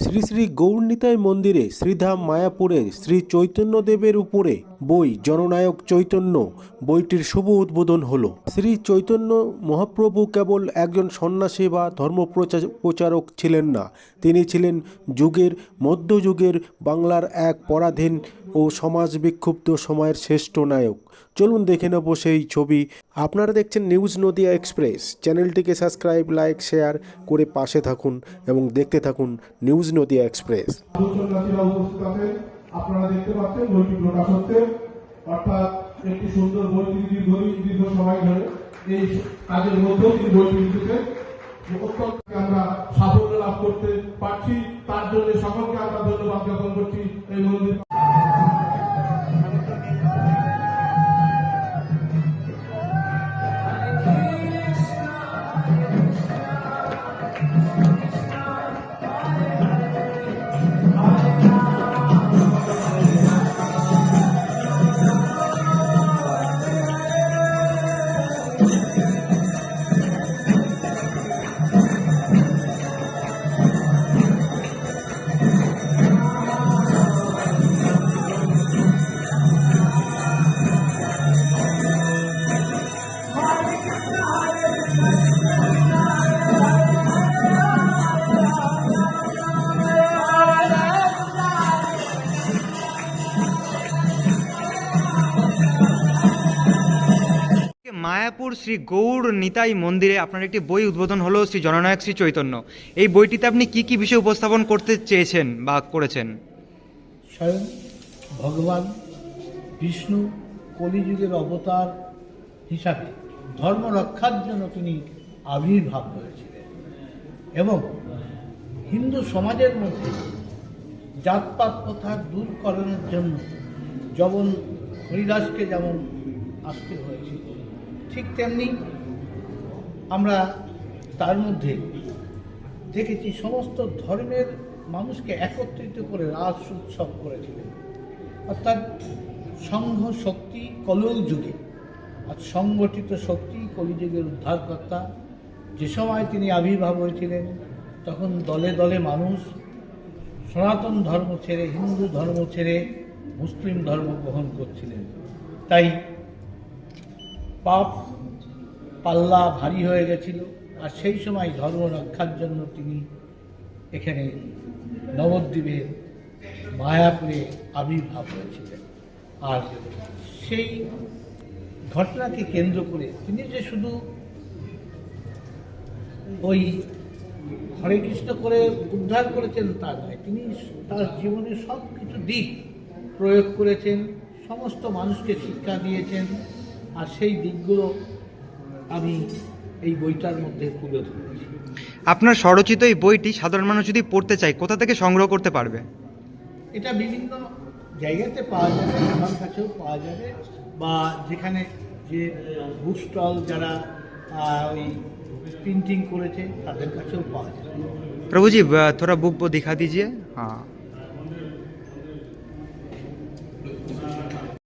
শ্রী শ্রী গৌরনিতাই মন্দিরে শ্রীধাম মায়াপুরের শ্রী চৈতন্যদেবের উপরে বই জননায়ক চৈতন্য বইটির শুভ উদ্বোধন হলো। শ্রী চৈতন্য মহাপ্রভু কেবল একজন সন্ন্যাসী বা ধর্মপ্রচারক ছিলেন না, তিনি ছিলেন যুগের মধ্যযুগের বাংলার এক পরাধীন ও সমাজ বিক্ষুব্ধ সময়ের শ্রেষ্ঠ নায়ক। চলুন দেখে নেব সেই ছবি। আপনারা দেখছেন নিউজ নদিয়া এক্সপ্রেস। চ্যানেলটিকে সাবস্ক্রাইব, লাইক, শেয়ার করে পাশে থাকুন এবং দেখতে থাকুন নিউজ নদিয়া এক্সপ্রেস। আপনারা দেখতে পাচ্ছেন বইটি প্রকাশ হচ্ছে, অর্থাৎ একটি সুন্দর বই দীর্ঘ সময় ধরে এই কাজের মধ্যেও তিনি বইটি লিখেছেন। অত্যন্ত আমরা সাফল্য লাভ করতে পারছি, তার জন্য সকলকে আমরা ধন্যবাদ জ্ঞাপন করছি। এই মন্দির মায়াপুর শ্রী গৌর নিতাই মন্দিরে আপনার একটি বই উদ্বোধন হলো, শ্রী জননায়ক শ্রী চৈতন্য। এই বইটিতে আপনি কি কি বিষয় উপস্থাপন করতে চেয়েছেন বা করেছেন? স্বয়ং ভগবান বিষ্ণু কলিযুগের অবতার হিসাবে ধর্ম রক্ষার জন্য তিনি আবির্ভাব হয়েছিলেন এবং হিন্দু সমাজের মধ্যে জাতপাত প্রথা দূর করানোর জন্য যেমন হরিদাসকে যেমন আসতে হয়েছিল, ঠিক তেমনি আমরা তার মধ্যে দেখেছি সমস্ত ধর্মের মানুষকে একত্রিত করে রাস উৎসব করেছিলেন। অর্থাৎ সংঘ শক্তি কলির যুগে, আর সংগঠিত শক্তি কলিযুগের উদ্ধারকর্তা। যে সময় তিনি আবির্ভাব হয়েছিলেন তখন দলে দলে মানুষ সনাতন ধর্ম ছেড়ে, হিন্দু ধর্ম ছেড়ে মুসলিম ধর্ম গ্রহণ করছিলেন। তাই পাপ পাল্লা ভারী হয়ে গেছিল, আর সেই সময় ধর্ম রক্ষার জন্য তিনি এখানে নবদ্বীপের মায়াপুরে আবির্ভাব হয়েছিলেন। আর সেই ঘটনাকে কেন্দ্র করে তিনি যে শুধু ওই হরে কৃষ্ণ করে উদ্ধার করেছেন তা নয়, তিনি তার জীবনের সব কিছু দিক প্রয়োগ করেছেন, সমস্ত মানুষকে শিক্ষা দিয়েছেন। আর সেই দিকগুলো আমি এই বইটার মধ্যে তুলে ধরেছি। আপনার স্বরচিত এই বইটি সাধারণ মানুষ যদি পড়তে চায় কোথা থেকে সংগ্রহ করতে পারবে? এটা বিভিন্ন জায়গাতে পাওয়া যাবে, আমার কাছেও পাওয়া যাবে, বা যেখানে যে বুক স্টল যারা ওই प्रिंटिंग करेছে তাদের কাছেও পাওয়া যায়। प्रभु जी थोड़ा बुक को दिखा दीजिए। हाँ।